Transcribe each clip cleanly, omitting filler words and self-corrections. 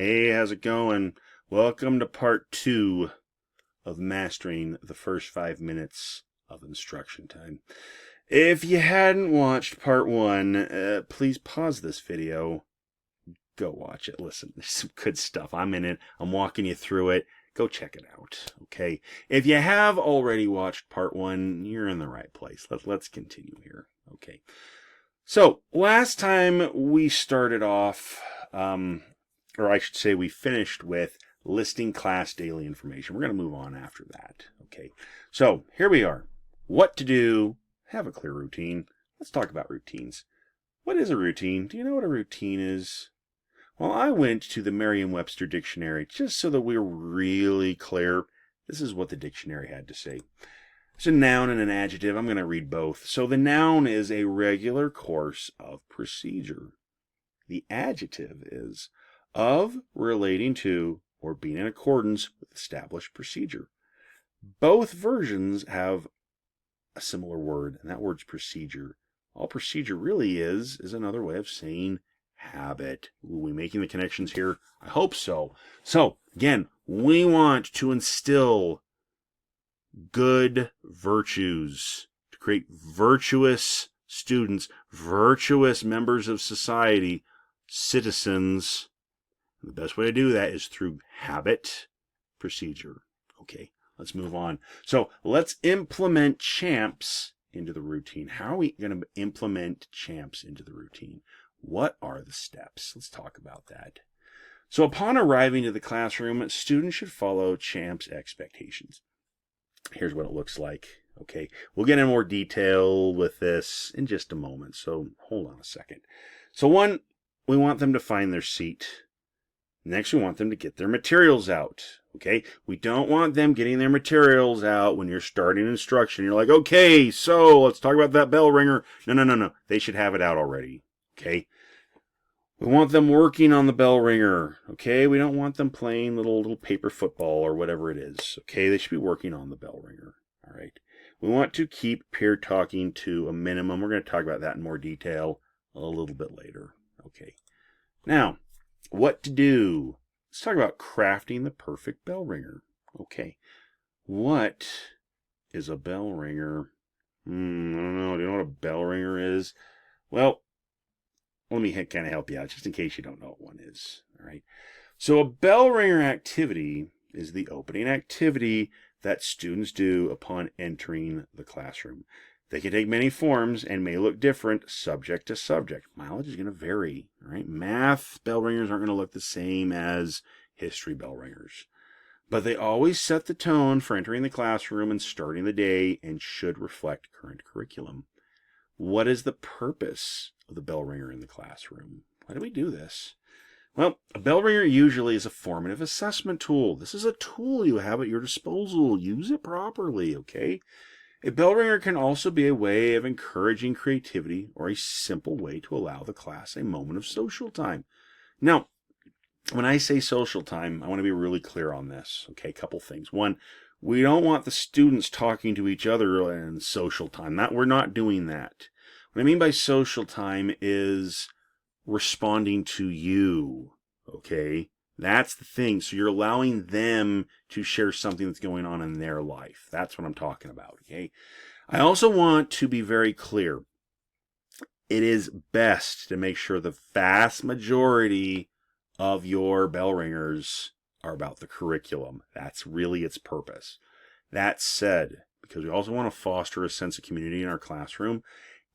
Hey, how's it going? Welcome to part 2 of mastering the first 5 minutes of instruction time. If you hadn't watched part 1, please pause this video. Go watch it. Listen, there's some good stuff. I'm in it. I'm walking you through it. Go check it out, okay? If you have already watched part 1, you're in the right place. Let's continue here, okay? So, last time we started off, or I should say we finished with listing class daily information. We're going to move on after that, okay? So, here we are. What to do, have a clear routine. Let's talk about routines. What is a routine? Do you know what a routine is? Well, I went to the Merriam-Webster dictionary just so that we were really clear. This is what the dictionary had to say. It's a noun and an adjective. I'm going to read both. So the noun is a regular course of procedure. The adjective is of, relating to, or being in accordance with established procedure. Both versions have a similar word, and that word's procedure. All procedure really is another way of saying habit. Are we making the connections here? I hope so. So, again, we want to instill good virtues, to create virtuous students, virtuous members of society, citizens. And the best way to do that is through habit, procedure. Okay, let's move on. So let's implement CHAMPS into the routine. How are we going to implement CHAMPS into the routine? What are the steps? Let's talk about that. So upon arriving to the classroom, students should follow CHAMPS expectations. Here's what it looks like. Okay, we'll get in more detail with this in just a moment, so hold on a second. So one, we want them to find their seat. Next, we want them to get their materials out. Okay, we don't want them getting their materials out when you're starting instruction. You're like, okay, so let's talk about that bell ringer. No. They should have it out already. Okay. We want them working on the bell ringer, okay? We don't want them playing little paper football or whatever it is, okay? They should be working on the bell ringer, all right? We want to keep peer talking to a minimum. We're going to talk about that in more detail a little bit later, okay? Now, what to do? Let's talk about crafting the perfect bell ringer, okay? What is a bell ringer? I don't know. Do you know what a bell ringer is? Well, let me kind of help you out, just in case you don't know what one is. All right. So a bell ringer activity is the opening activity that students do upon entering the classroom. They can take many forms and may look different subject to subject. Mileage is going to vary. All right. Math bell ringers aren't going to look the same as history bell ringers. But they always set the tone for entering the classroom and starting the day and should reflect current curriculum. What is the purpose of the bell ringer in the classroom? Why do we do this? Well, a bell ringer usually is a formative assessment tool. This is a tool you have at your disposal. Use it properly, okay? A bell ringer can also be a way of encouraging creativity or a simple way to allow the class a moment of social time. Now, when I say social time, I want to be really clear on this, okay? A couple things. One, we don't want the students talking to each other in social time. We're not doing that. What I mean by social time is responding to you, okay? That's the thing. So you're allowing them to share something that's going on in their life. That's what I'm talking about, okay? I also want to be very clear. It is best to make sure the vast majority of your bell ringers are about the curriculum. That's really its purpose. That said, because we also want to foster a sense of community in our classroom,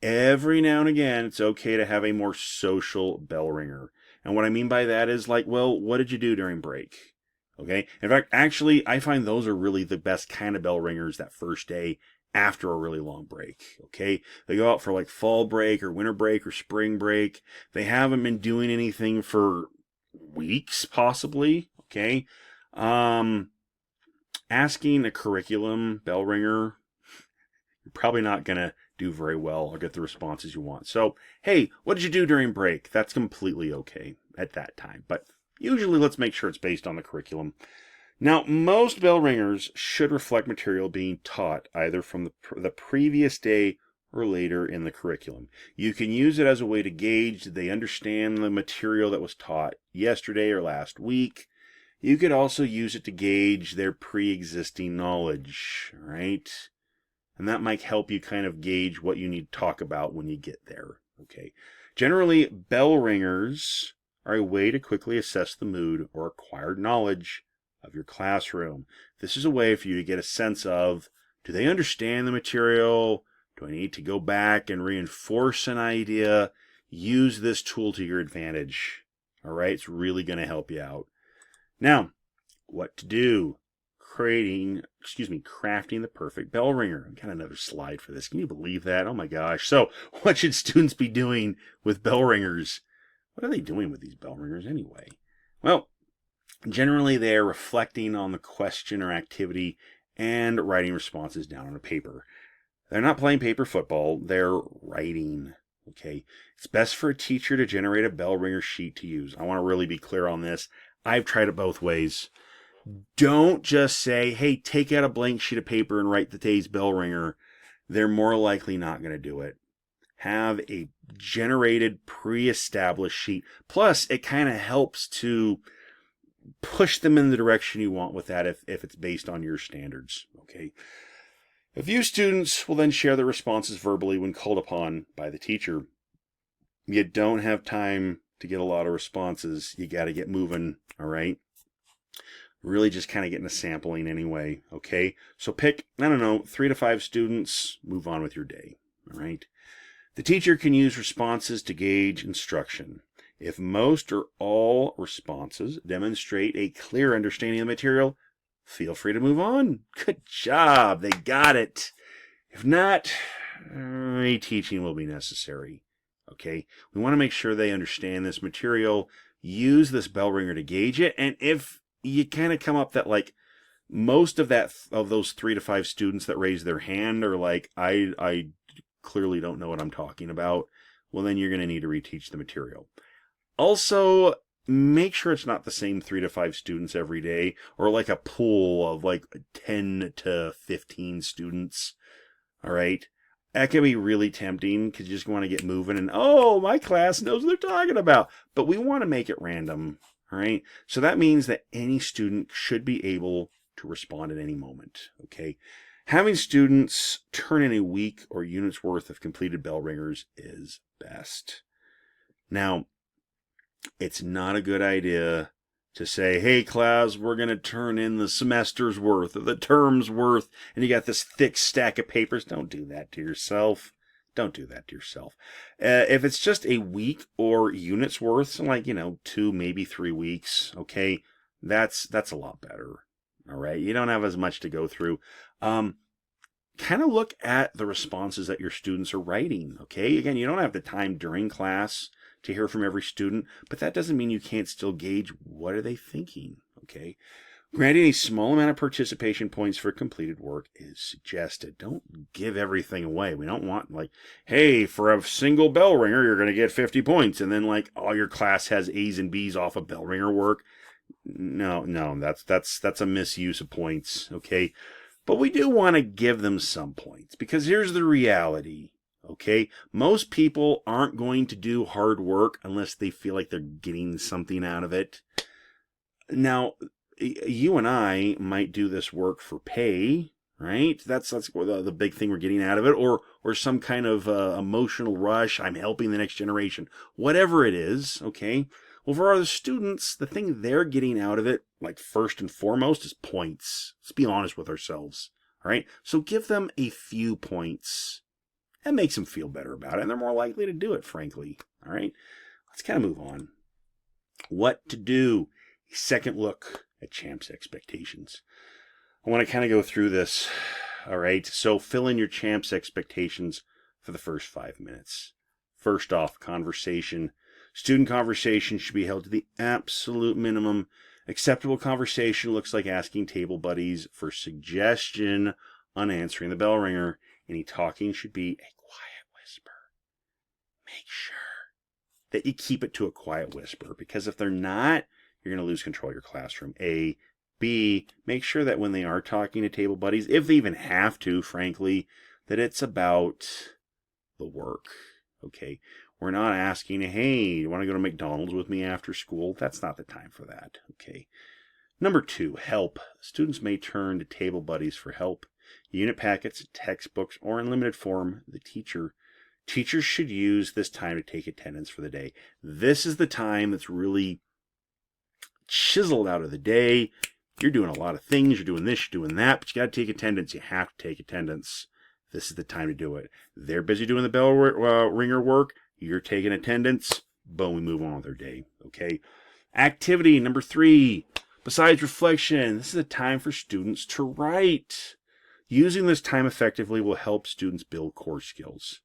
every now and again, it's okay to have a more social bell ringer. And what I mean by that is like, well, what did you do during break? Okay. In fact, actually, I find those are really the best kind of bell ringers that first day after a really long break. Okay. They go out for like fall break or winter break or spring break. They haven't been doing anything for weeks, possibly. Okay. Asking a curriculum bell ringer, you're probably not going to do very well or get the responses you want. So, hey, what did you do during break? That's completely okay at that time. But usually let's make sure it's based on the curriculum. Now, most bell ringers should reflect material being taught either from the previous day or later in the curriculum. You can use it as a way to gauge, did they understand the material that was taught yesterday or last week? You could also use it to gauge their pre-existing knowledge, right? And that might help you kind of gauge what you need to talk about when you get there, okay? Generally, bell ringers are a way to quickly assess the mood or acquired knowledge of your classroom. This is a way for you to get a sense of, do they understand the material? Do I need to go back and reinforce an idea? Use this tool to your advantage. All right, it's really going to help you out. Now, what to do? Crafting the perfect bell ringer. I've got another slide for this. Can you believe that? Oh my gosh. So, what should students be doing with bell ringers? What are they doing with these bell ringers anyway? Well, generally they are reflecting on the question or activity and writing responses down on a paper. They're not playing paper football, they're writing. Okay, it's best for a teacher to generate a bell ringer sheet to use. I want to really be clear on this. I've tried it both ways. Don't just say, hey, take out a blank sheet of paper and write the day's bell ringer. They're more likely not going to do it. Have a generated, pre-established sheet. Plus, it kind of helps to push them in the direction you want with that if it's based on your standards. Okay. A few students will then share their responses verbally when called upon by the teacher. You don't have time to get a lot of responses. You got to get moving, all right? Really just kind of getting a sampling anyway, okay? So pick, 3 to 5 students, move on with your day, all right? The teacher can use responses to gauge instruction. If most or all responses demonstrate a clear understanding of the material, feel free to move on. Good job, they got it. If not, reteaching will be necessary, okay? We want to make sure they understand this material, use this bell ringer to gauge it, and if you kind of come up that like most of those 3 to 5 students that raise their hand are like, I clearly don't know what I'm talking about, well then you're going to need to reteach the material. Also, make sure it's not the same 3 to 5 students every day, or like a pool of like 10 to 15 students. All right. That can be really tempting because you just want to get moving and, oh, my class knows what they're talking about. But we want to make it random. All right. So that means that any student should be able to respond at any moment. Okay. Having students turn in a week or unit's worth of completed bell ringers is best. Now, it's not a good idea to say, hey, class, we're going to turn in the semester's worth or the term's worth, and you got this thick stack of papers. Don't do that to yourself. Don't do that to yourself. If it's just a week or unit's worth, so like, 2, maybe 3 weeks, okay, that's a lot better. All right, you don't have as much to go through. Kind of look at the responses that your students are writing, okay? Again, you don't have the time during class to hear from every student, but that doesn't mean you can't still gauge what are they thinking, okay? Granting a small amount of participation points for completed work is suggested. Don't give everything away. We don't want like, hey, for a single bell ringer, you're going to get 50 points, and then like all your class has A's and B's off of bell ringer work. No, that's a misuse of points, okay? But we do want to give them some points because here's the reality. Okay, most people aren't going to do hard work unless they feel like they're getting something out of it. Now, you and I might do this work for pay, right? That's the big thing we're getting out of it, or some kind of emotional rush. I'm helping the next generation, whatever it is. Okay. Well, for other students, the thing they're getting out of it, like first and foremost, is points. Let's be honest with ourselves. All right. So give them a few points. That makes them feel better about it, and they're more likely to do it, frankly. All right, let's kind of move on. What to do? A second look at Champs' expectations. I want to kind of go through this. All right, so fill in your Champs' expectations for the first 5 minutes. First off, conversation. Student conversation should be held to the absolute minimum. Acceptable conversation looks like asking table buddies for suggestion on answering the bell ringer. Any talking should be a quiet whisper. Make sure that you keep it to a quiet whisper, because if they're not, you're going to lose control of your classroom. A. B. Make sure that when they are talking to table buddies, if they even have to, frankly, that it's about the work. Okay, we're not asking, hey, you want to go to McDonald's with me after school? That's not the time for that. Okay. Number 2, help. Students may turn to table buddies for help. Unit packets, textbooks, or in limited form, the teacher. Teachers should use this time to take attendance for the day. This is the time that's really chiseled out of the day. You're doing a lot of things. You're doing this, you're doing that, but you got to take attendance. You have to take attendance. This is the time to do it. They're busy doing the bell ringer work. You're taking attendance. Boom, we move on with our day. Okay. Activity number 3. Besides reflection, this is a time for students to write. Using this time effectively will help students build core skills.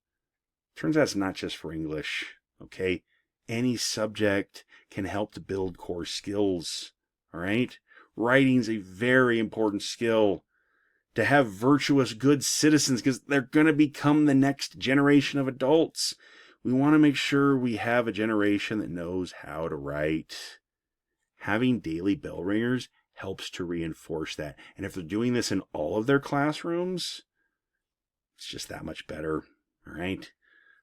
Turns out it's not just for English. Okay. Any subject can help to build core skills. All right. Writing's a very important skill to have virtuous, good citizens, because they're going to become the next generation of adults. We want to make sure we have a generation that knows how to write. Having daily bell ringers helps to reinforce that. And if they're doing this in all of their classrooms, it's just that much better. All right.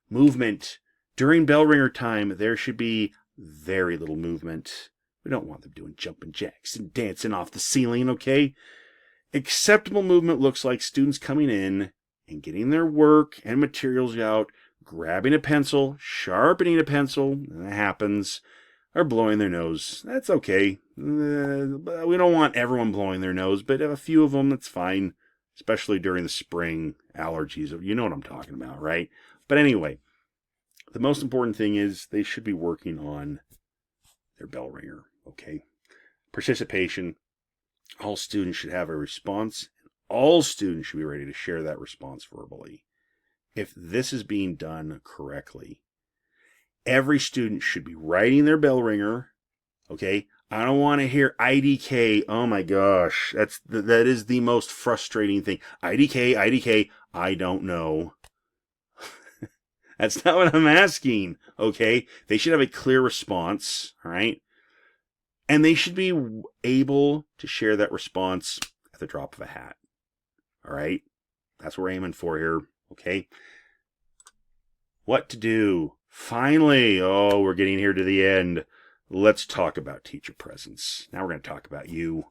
Movement. During bell ringer time, there should be very little movement. We don't want them doing jumping jacks and dancing off the ceiling, okay? Acceptable movement looks like students coming in and getting their work and materials out, grabbing a pencil, sharpening a pencil, and that happens, or blowing their nose. That's okay. We don't want everyone blowing their nose, but a few of them, that's fine, especially during the spring allergies. You know what I'm talking about, right? But anyway, the most important thing is they should be working on their bell ringer, okay? Participation. All students should have a response. All students should be ready to share that response verbally. If this is being done correctly, every student should be writing their bell ringer, okay? I don't want to hear IDK. Oh my gosh, that is the most frustrating thing. IDK, I don't know. That's not what I'm asking, okay? They should have a clear response, all right? And they should be able to share that response at the drop of a hat, all right? That's what we're aiming for here, okay? What to do? Finally, we're getting here to the end. Let's talk about teacher presence. Now we're going to talk about you.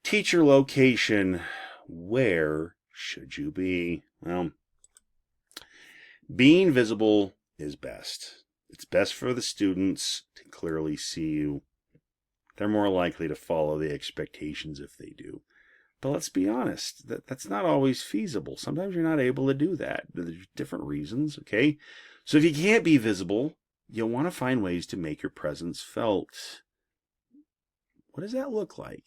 Teacher location. Where should you be? Well, being visible is best. It's best for the students to clearly see you. They're more likely to follow the expectations if they do. But let's be honest, that's not always feasible. Sometimes you're not able to do that. There's different reasons, okay? So if you can't be visible, you'll want to find ways to make your presence felt. What does that look like?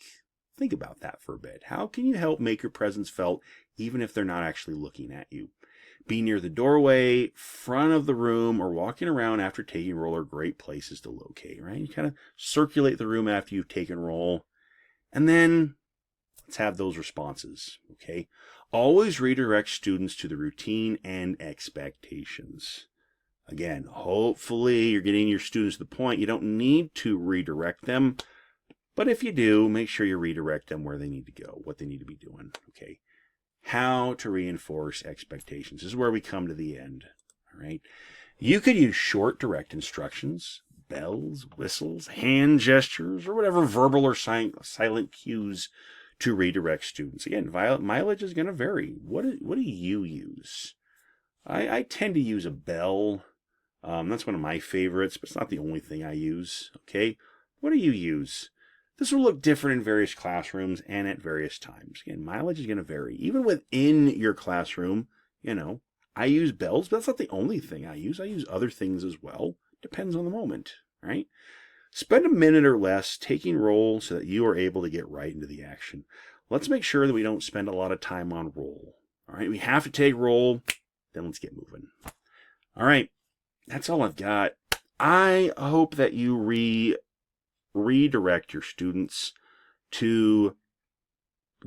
Think about that for a bit. How can you help make your presence felt even if they're not actually looking at you? Be near the doorway, front of the room, or walking around after taking roll are great places to locate, right? You kind of circulate the room after you've taken roll. And then let's have those responses, okay? Always redirect students to the routine and expectations. Again, hopefully you're getting your students to the point. You don't need to redirect them. But if you do, make sure you redirect them where they need to go, what they need to be doing, okay? How to reinforce expectations. This is where we come to the end, all right? You could use short, direct instructions, bells, whistles, hand gestures, or whatever verbal or silent cues to redirect students. Again, mileage is going to vary. What do you use? I tend to use a bell. That's one of my favorites, but it's not the only thing I use, okay? What do you use? This will look different in various classrooms and at various times. Again, mileage is going to vary. Even within your classroom, I use bells, but that's not the only thing I use. I use other things as well. Depends on the moment, right? Spend a minute or less taking roll so that you are able to get right into the action. Let's make sure that we don't spend a lot of time on roll. All right, we have to take roll, then let's get moving. All right, that's all I've got. I hope that you redirect your students to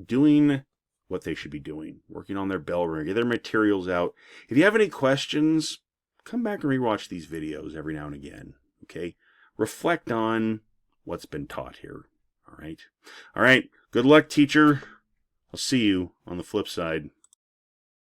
doing what they should be doing, working on their bell ring, get their materials out. If you have any questions, come back and rewatch these videos every now and again, okay? Reflect on what's been taught here, all right? All right, good luck, teacher. I'll see you on the flip side.